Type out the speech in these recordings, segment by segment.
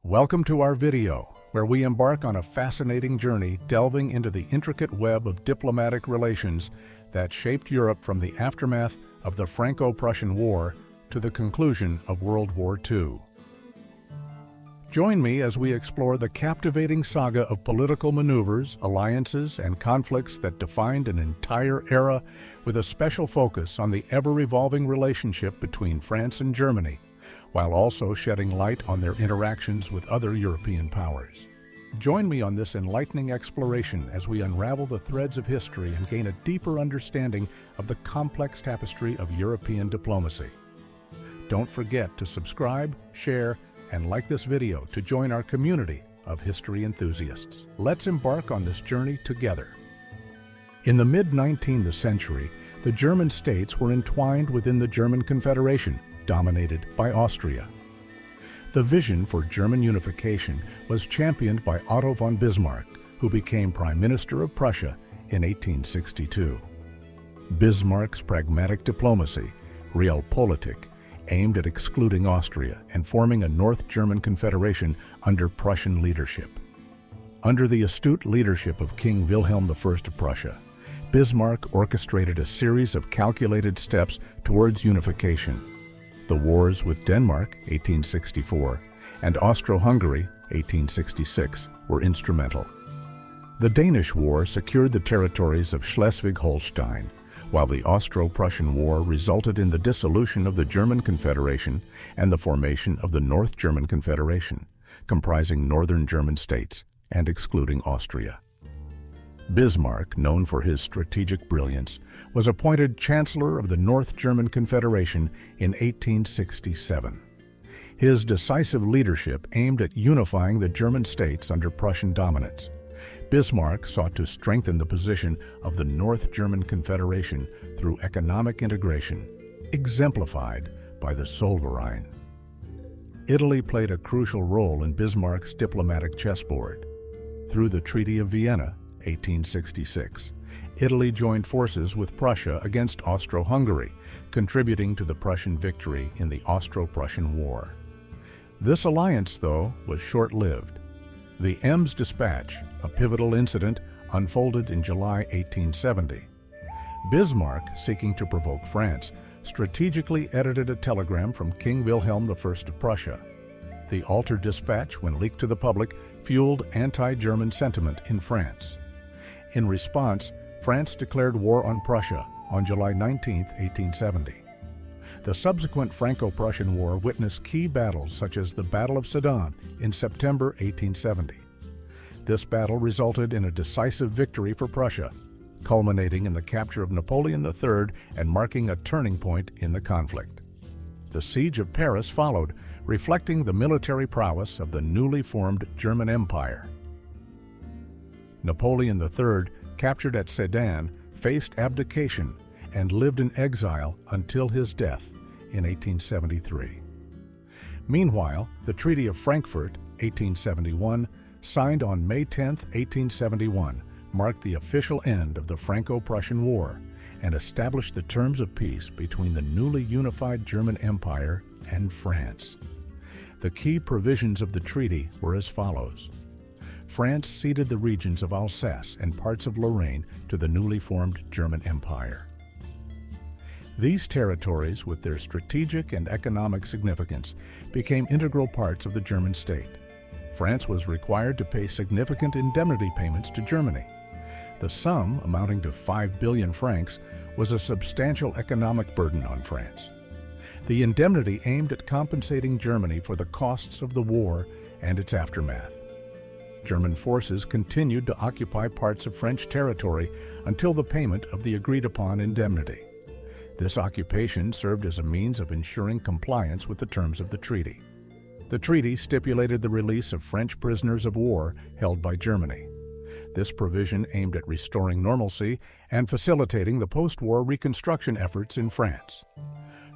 Welcome to our video, where we embark on a fascinating journey delving into the intricate web of diplomatic relations that shaped Europe from the aftermath of the Franco-Prussian War to the conclusion of World War II. Join me as we explore the captivating saga of political maneuvers, alliances, and conflicts that defined an entire era, with a special focus on the ever-evolving relationship between France and Germany, while also shedding light on their interactions with other European powers. Join me on this enlightening exploration as we unravel the threads of history and gain a deeper understanding of the complex tapestry of European diplomacy. Don't forget to subscribe, share, and like this video to join our community of history enthusiasts. Let's embark on this journey together. In the mid-19th century, the German states were entwined within the German Confederation, dominated by Austria. The vision for German unification was championed by Otto von Bismarck, who became Prime Minister of Prussia in 1862. Bismarck's pragmatic diplomacy, Realpolitik, aimed at excluding Austria and forming a North German Confederation under Prussian leadership. Under the astute leadership of King Wilhelm I of Prussia, Bismarck orchestrated a series of calculated steps towards unification. The wars with Denmark, 1864, and Austro-Hungary, 1866, were instrumental. The Danish War secured the territories of Schleswig-Holstein, while the Austro-Prussian War resulted in the dissolution of the German Confederation and the formation of the North German Confederation, comprising northern German states and excluding Austria. Bismarck, known for his strategic brilliance, was appointed Chancellor of the North German Confederation in 1867. His decisive leadership aimed at unifying the German states under Prussian dominance. Bismarck sought to strengthen the position of the North German Confederation through economic integration, exemplified by the Zollverein. Italy played a crucial role in Bismarck's diplomatic chessboard. Through the Treaty of Vienna, 1866, Italy joined forces with Prussia against Austro-Hungary, contributing to the Prussian victory in the Austro-Prussian War. This alliance, though, was short-lived. The Ems Dispatch, a pivotal incident, unfolded in July 1870. Bismarck, seeking to provoke France, strategically edited a telegram from King Wilhelm I of Prussia. The altered dispatch, when leaked to the public, fueled anti-German sentiment in France. In response, France declared war on Prussia on July 19, 1870. The subsequent Franco-Prussian War witnessed key battles such as the Battle of Sedan in September 1870. This battle resulted in a decisive victory for Prussia, culminating in the capture of Napoleon III and marking a turning point in the conflict. The Siege of Paris followed, reflecting the military prowess of the newly formed German Empire. Napoleon III, captured at Sedan, faced abdication and lived in exile until his death in 1873. Meanwhile, the Treaty of Frankfurt, 1871, signed on May 10, 1871, marked the official end of the Franco-Prussian War and established the terms of peace between the newly unified German Empire and France. The key provisions of the treaty were as follows. France ceded the regions of Alsace and parts of Lorraine to the newly formed German Empire. These territories, with their strategic and economic significance, became integral parts of the German state. France was required to pay significant indemnity payments to Germany. The sum, amounting to 5 billion francs, was a substantial economic burden on France. The indemnity aimed at compensating Germany for the costs of the war and its aftermath. German forces continued to occupy parts of French territory until the payment of the agreed-upon indemnity. This occupation served as a means of ensuring compliance with the terms of the treaty. The treaty stipulated the release of French prisoners of war held by Germany. This provision aimed at restoring normalcy and facilitating the post-war reconstruction efforts in France.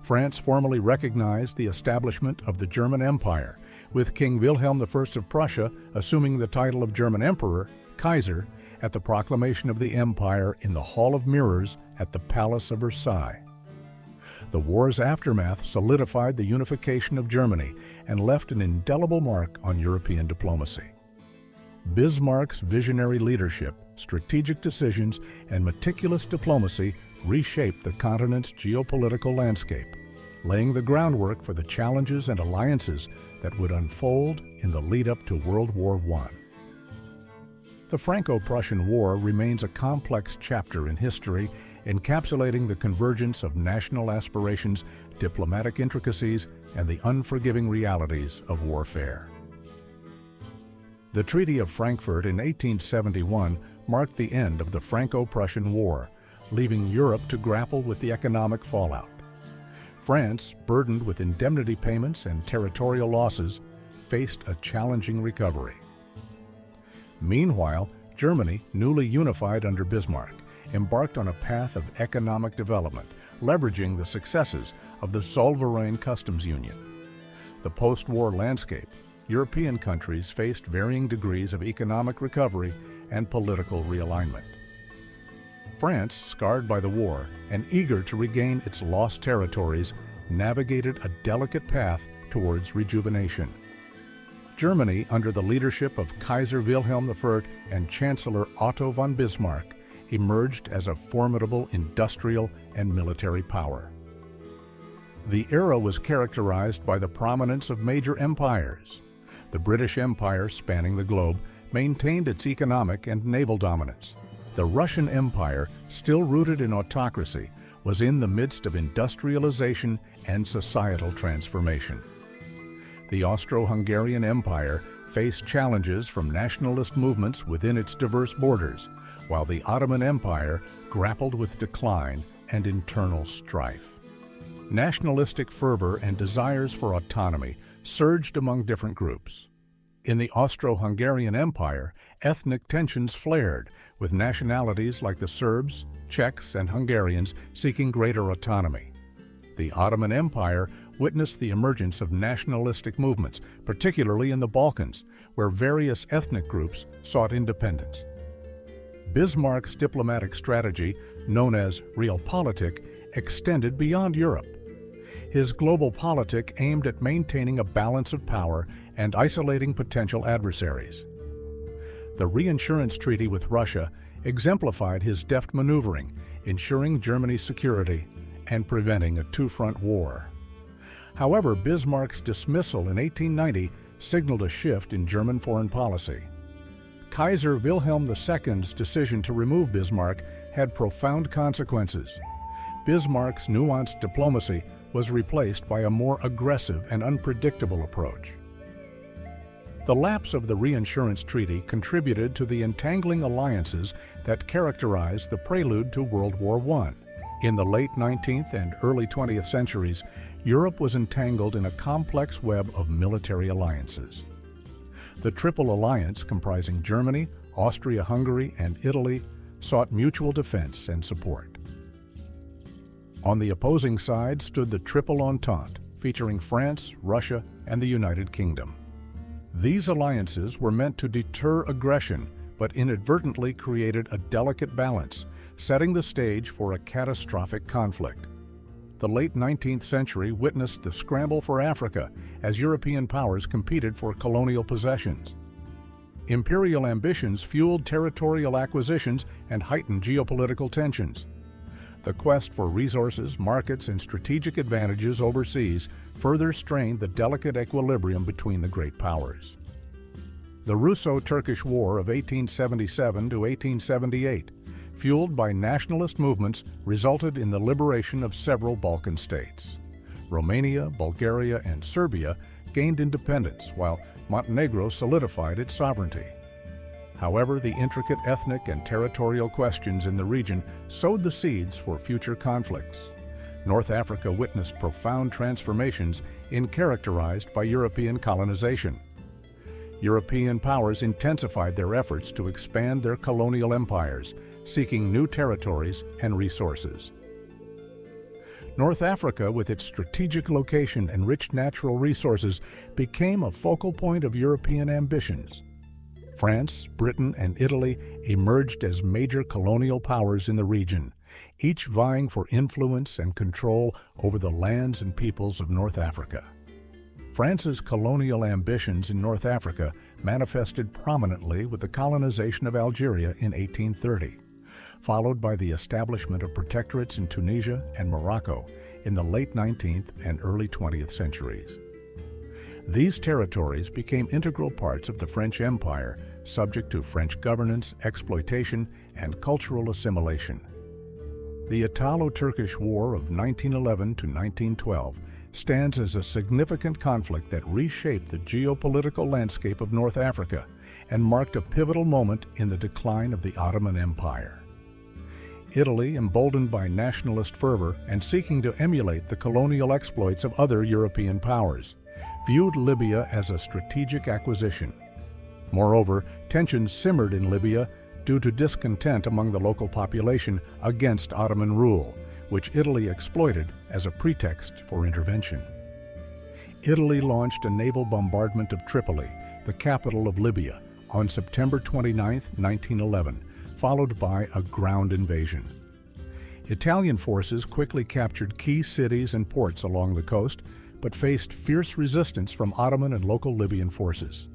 France formally recognized the establishment of the German Empire, with King Wilhelm I of Prussia assuming the title of German Emperor, Kaiser, at the proclamation of the empire in the Hall of Mirrors at the Palace of Versailles. The war's aftermath solidified the unification of Germany and left an indelible mark on European diplomacy. Bismarck's visionary leadership, strategic decisions, and meticulous diplomacy reshaped the continent's geopolitical landscape, laying the groundwork for the challenges and alliances that would unfold in the lead-up to World War I. The Franco-Prussian War remains a complex chapter in history, encapsulating the convergence of national aspirations, diplomatic intricacies, and the unforgiving realities of warfare. The Treaty of Frankfurt in 1871 marked the end of the Franco-Prussian War, leaving Europe to grapple with the economic fallout. France, burdened with indemnity payments and territorial losses, faced a challenging recovery. Meanwhile, Germany, newly unified under Bismarck, embarked on a path of economic development, leveraging the successes of the Zollverein customs union. The post-war landscape, European countries faced varying degrees of economic recovery and political realignment. France, scarred by the war and eager to regain its lost territories, navigated a delicate path towards rejuvenation. Germany, under the leadership of Kaiser Wilhelm I and Chancellor Otto von Bismarck, emerged as a formidable industrial and military power. The era was characterized by the prominence of major empires. The British Empire, spanning the globe, maintained its economic and naval dominance. The Russian Empire, still rooted in autocracy, was in the midst of industrialization and societal transformation. The Austro-Hungarian Empire faced challenges from nationalist movements within its diverse borders, while the Ottoman Empire grappled with decline and internal strife. Nationalistic fervor and desires for autonomy surged among different groups. In the Austro-Hungarian Empire, ethnic tensions flared, with nationalities like the Serbs, Czechs, and Hungarians seeking greater autonomy. The Ottoman Empire witnessed the emergence of nationalistic movements, particularly in the Balkans, where various ethnic groups sought independence. Bismarck's diplomatic strategy, known as realpolitik, extended beyond Europe. His global politic aimed at maintaining a balance of power and isolating potential adversaries. The reinsurance treaty with Russia exemplified his deft maneuvering, ensuring Germany's security and preventing a two-front war. However, Bismarck's dismissal in 1890 signaled a shift in German foreign policy. Kaiser Wilhelm II's decision to remove Bismarck had profound consequences. Bismarck's nuanced diplomacy was replaced by a more aggressive and unpredictable approach. The lapse of the reinsurance treaty contributed to the entangling alliances that characterized the prelude to World War I. In the late 19th and early 20th centuries, Europe was entangled in a complex web of military alliances. The Triple Alliance, comprising Germany, Austria-Hungary, and Italy, sought mutual defense and support. On the opposing side stood the Triple Entente, featuring France, Russia, and the United Kingdom. These alliances were meant to deter aggression, but inadvertently created a delicate balance, setting the stage for a catastrophic conflict. The late 19th century witnessed the scramble for Africa as European powers competed for colonial possessions. Imperial ambitions fueled territorial acquisitions and heightened geopolitical tensions. The quest for resources, markets, and strategic advantages overseas further strained the delicate equilibrium between the great powers. The Russo-Turkish War of 1877 to 1878, fueled by nationalist movements, resulted in the liberation of several Balkan states. Romania, Bulgaria, and Serbia gained independence, while Montenegro solidified its sovereignty. However, the intricate ethnic and territorial questions in the region sowed the seeds for future conflicts. North Africa witnessed profound transformations characterized by European colonization. European powers intensified their efforts to expand their colonial empires, seeking new territories and resources. North Africa, with its strategic location and rich natural resources, became a focal point of European ambitions. France, Britain, and Italy emerged as major colonial powers in the region, each vying for influence and control over the lands and peoples of North Africa. France's colonial ambitions in North Africa manifested prominently with the colonization of Algeria in 1830, followed by the establishment of protectorates in Tunisia and Morocco in the late 19th and early 20th centuries. These territories became integral parts of the French Empire, subject to French governance, exploitation, and cultural assimilation. The Italo-Turkish War of 1911 to 1912 stands as a significant conflict that reshaped the geopolitical landscape of North Africa and marked a pivotal moment in the decline of the Ottoman Empire. Italy, emboldened by nationalist fervor and seeking to emulate the colonial exploits of other European powers, viewed Libya as a strategic acquisition. Moreover, tensions simmered in Libya due to discontent among the local population against Ottoman rule, which Italy exploited as a pretext for intervention. Italy launched a naval bombardment of Tripoli, the capital of Libya, on September 29, 1911, followed by a ground invasion. Italian forces quickly captured key cities and ports along the coast, but faced fierce resistance from Ottoman and local Libyan forces.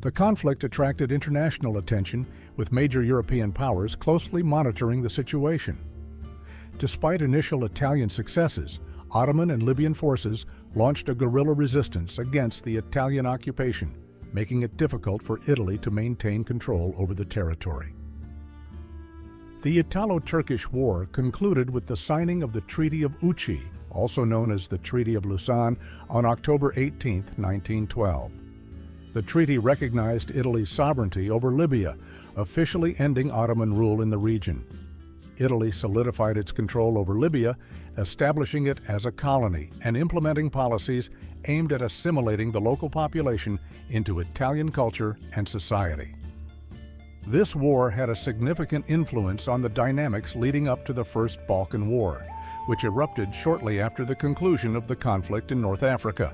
The conflict attracted international attention, with major European powers closely monitoring the situation. Despite initial Italian successes, Ottoman and Libyan forces launched a guerrilla resistance against the Italian occupation, making it difficult for Italy to maintain control over the territory. The Italo-Turkish War concluded with the signing of the Treaty of Uchi, also known as the Treaty of Lausanne, on October 18, 1912. The treaty recognized Italy's sovereignty over Libya, officially ending Ottoman rule in the region. Italy solidified its control over Libya, establishing it as a colony and implementing policies aimed at assimilating the local population into Italian culture and society. This war had a significant influence on the dynamics leading up to the First Balkan War, which erupted shortly after the conclusion of the conflict in North Africa.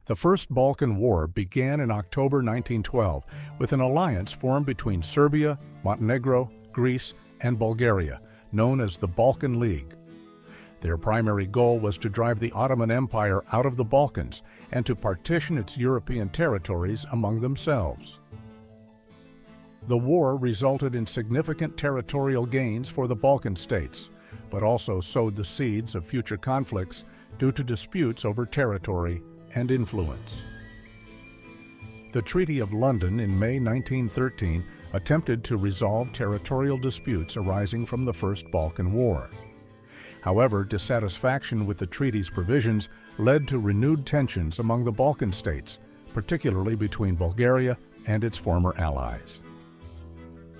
The First Balkan War began in October 1912 with an alliance formed between Serbia, Montenegro, Greece, and Bulgaria, known as the Balkan League. Their primary goal was to drive the Ottoman Empire out of the Balkans and to partition its European territories among themselves. The war resulted in significant territorial gains for the Balkan states, but also sowed the seeds of future conflicts due to disputes over territory and influence. The Treaty of London in May 1913 attempted to resolve territorial disputes arising from the First Balkan War. However, dissatisfaction with the treaty's provisions led to renewed tensions among the Balkan states, particularly between Bulgaria and its former allies.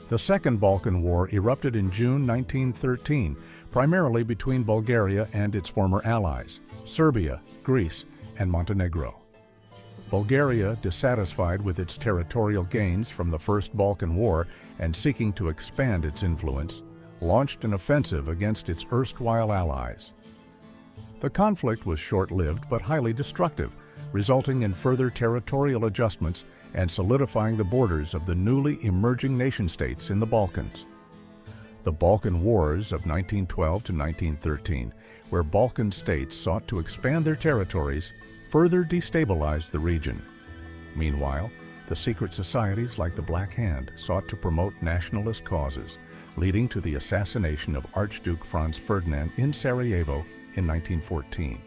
The Second Balkan War erupted in June 1913, primarily between Bulgaria and its former allies, Serbia, Greece, and Montenegro. Bulgaria, dissatisfied with its territorial gains from the First Balkan War and seeking to expand its influence, launched an offensive against its erstwhile allies. The conflict was short-lived but highly destructive, resulting in further territorial adjustments and solidifying the borders of the newly emerging nation-states in the Balkans. The Balkan Wars of 1912 to 1913, where Balkan states sought to expand their territories, further destabilized the region. Meanwhile, the secret societies like the Black Hand sought to promote nationalist causes, leading to the assassination of Archduke Franz Ferdinand in Sarajevo in 1914.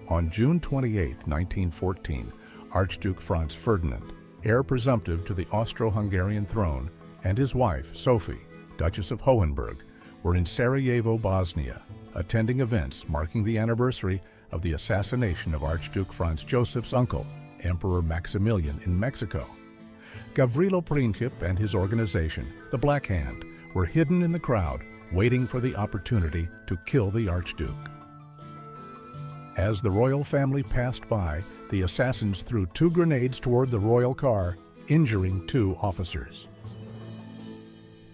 On June 28, 1914, Archduke Franz Ferdinand, heir presumptive to the Austro-Hungarian throne, and his wife, Sophie, Duchess of Hohenberg, were in Sarajevo, Bosnia, attending events marking the anniversary of the assassination of Archduke Franz Joseph's uncle, Emperor Maximilian, in Mexico. Gavrilo Princip and his organization, the Black Hand, were hidden in the crowd, waiting for the opportunity to kill the Archduke. As the royal family passed by, the assassins threw 2 grenades toward the royal car, injuring 2 officers.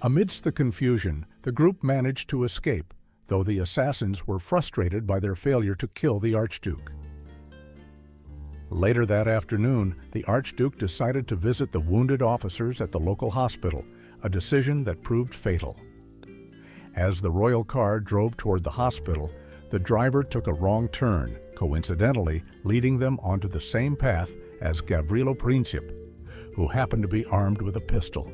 Amidst the confusion, the group managed to escape, though the assassins were frustrated by their failure to kill the Archduke. Later that afternoon, the Archduke decided to visit the wounded officers at the local hospital, a decision that proved fatal. As the royal car drove toward the hospital, the driver took a wrong turn, coincidentally leading them onto the same path as Gavrilo Princip, who happened to be armed with a pistol.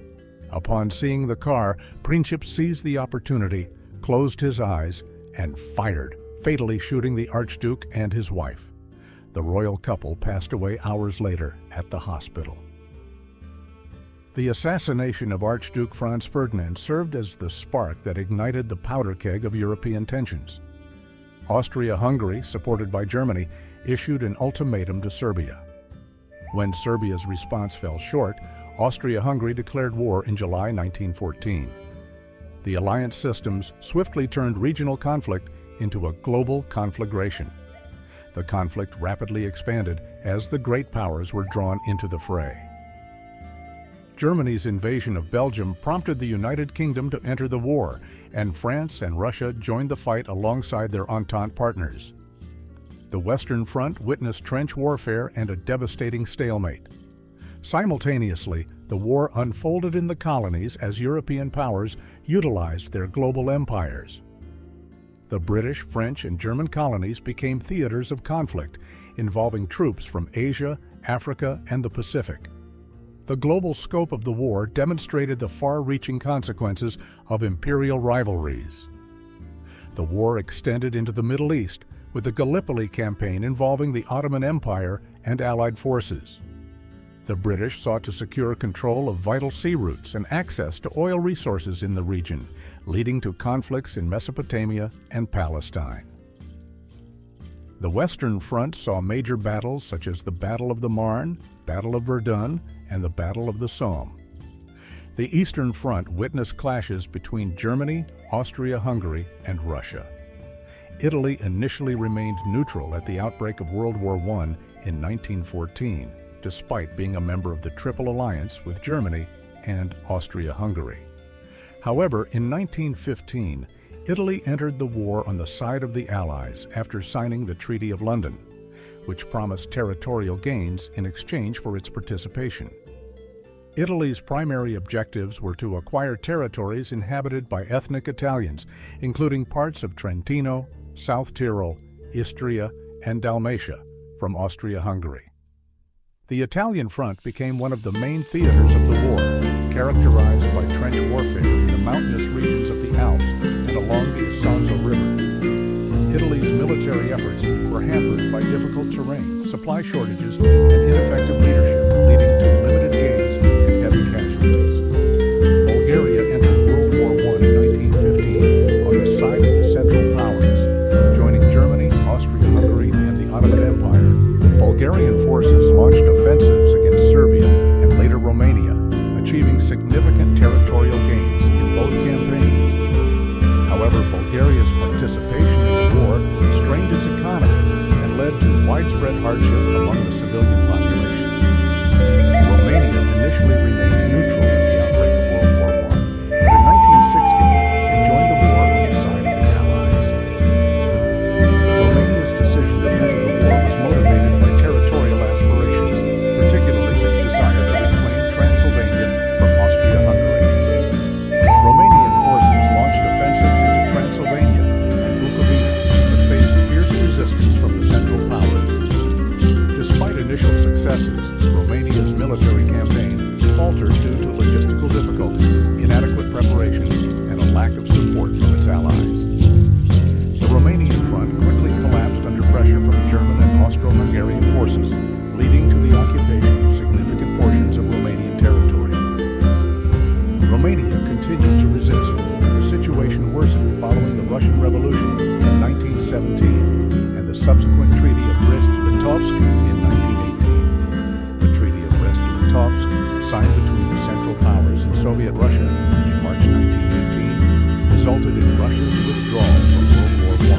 Upon seeing the car, Princip seized the opportunity, closed his eyes, and fired, fatally shooting the Archduke and his wife. The royal couple passed away hours later at the hospital. The assassination of Archduke Franz Ferdinand served as the spark that ignited the powder keg of European tensions. Austria-Hungary, supported by Germany, issued an ultimatum to Serbia. When Serbia's response fell short, Austria-Hungary declared war in July 1914. The alliance systems swiftly turned regional conflict into a global conflagration. The conflict rapidly expanded as the great powers were drawn into the fray. Germany's invasion of Belgium prompted the United Kingdom to enter the war, and France and Russia joined the fight alongside their Entente partners. The Western Front witnessed trench warfare and a devastating stalemate. Simultaneously, the war unfolded in the colonies as European powers utilized their global empires. The British, French, and German colonies became theaters of conflict, involving troops from Asia, Africa, and the Pacific. The global scope of the war demonstrated the far-reaching consequences of imperial rivalries. The war extended into the Middle East, with the Gallipoli campaign involving the Ottoman Empire and Allied forces. The British sought to secure control of vital sea routes and access to oil resources in the region, leading to conflicts in Mesopotamia and Palestine. The Western Front saw major battles such as the Battle of the Marne, Battle of Verdun, and the Battle of the Somme. The Eastern Front witnessed clashes between Germany, Austria-Hungary, and Russia. Italy initially remained neutral at the outbreak of World War I in 1914, despite being a member of the Triple Alliance with Germany and Austria-Hungary. However, in 1915, Italy entered the war on the side of the Allies after signing the Treaty of London, which promised territorial gains in exchange for its participation. Italy's primary objectives were to acquire territories inhabited by ethnic Italians, including parts of Trentino, South Tyrol, Istria, and Dalmatia, from Austria-Hungary. The Italian front became one of the main theaters of the war, characterized by trench warfare in the mountainous regions of the Alps and along the Isonzo River. Italy's military efforts were hampered by difficult terrain, supply shortages, and ineffective leadership, leading to limited gains and heavy casualties. Bulgaria entered World War I in 1915 on the side of the Central Powers, joining Germany, Austria-Hungary, and the Ottoman Empire. Bulgarian forces launched offensives against Serbia and later Romania, achieving significant territorial gains in both campaigns. However, Bulgaria's participation in the war strained its economy and led to widespread hardship among the civilian population. Romania initially remained neutral at the outbreak of World War I, but in 1916 it joined the war on the side of the Allies. Romania's decision to enter the war was motivated by territorial aspirations, particularly its desire to reclaim Transylvania from Austria-Hungary. Romanian forces launched offensives into Transylvania and Bukovina, but faced fierce resistance from the Central Powers. Despite initial successes, Romania's military campaign faltered due to logistical difficulties, inadequate preparation, and a lack of support from its allies. The Romanian front quickly collapsed under pressure from German and Austro-Hungarian forces, leading to the occupation of significant portions of Romanian territory. Romania continued to resist, but the situation worsened following the Russian Revolution in 1917 and the subsequent Treaty of Brest-Litovsk in 1918. The Treaty of Brest-Litovsk, signed between the Central Powers and Soviet Russia in March 1918, resulted in Russia's withdrawal from World War I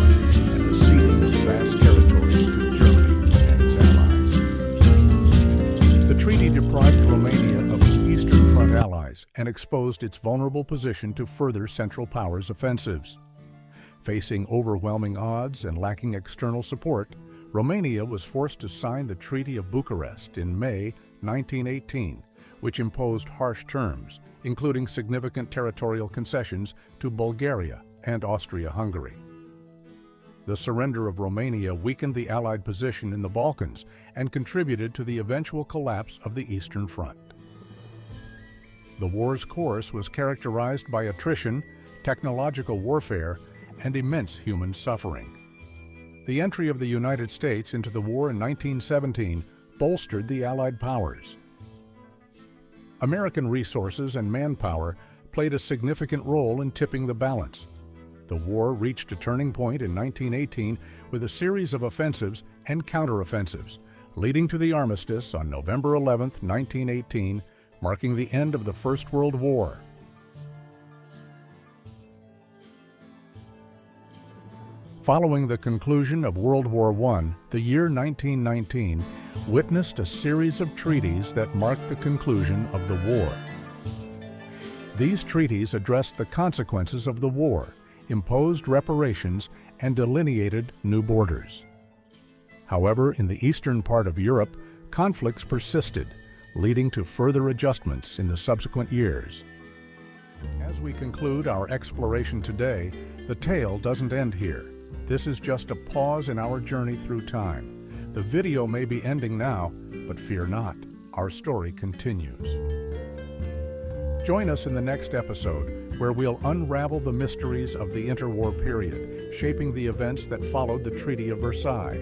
and the ceding of vast territories to Germany and its allies. The treaty deprived Romania of its Eastern Front allies and exposed its vulnerable position to further Central Powers offensives. Facing overwhelming odds and lacking external support, Romania was forced to sign the Treaty of Bucharest in May 1918, which imposed harsh terms, including significant territorial concessions to Bulgaria and Austria-Hungary. The surrender of Romania weakened the Allied position in the Balkans and contributed to the eventual collapse of the Eastern Front. The war's course was characterized by attrition, technological warfare, and immense human suffering. The entry of the United States into the war in 1917 bolstered the Allied powers. American resources and manpower played a significant role in tipping the balance. The war reached a turning point in 1918 with a series of offensives and counteroffensives, leading to the armistice on November 11, 1918, marking the end of the First World War. Following the conclusion of World War I, the year 1919 witnessed a series of treaties that marked the conclusion of the war. These treaties addressed the consequences of the war, imposed reparations, and delineated new borders. However, in the eastern part of Europe, conflicts persisted, leading to further adjustments in the subsequent years. As we conclude our exploration today, the tale doesn't end here. This is just a pause in our journey through time. The video may be ending now, but fear not, our story continues. Join us in the next episode, where we'll unravel the mysteries of the interwar period, shaping the events that followed the Treaty of Versailles.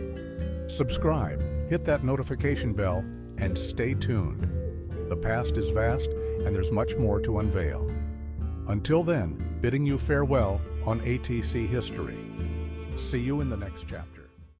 Subscribe, hit that notification bell, and stay tuned. The past is vast, and there's much more to unveil. Until then, bidding you farewell on ATC History. See you in the next chapter.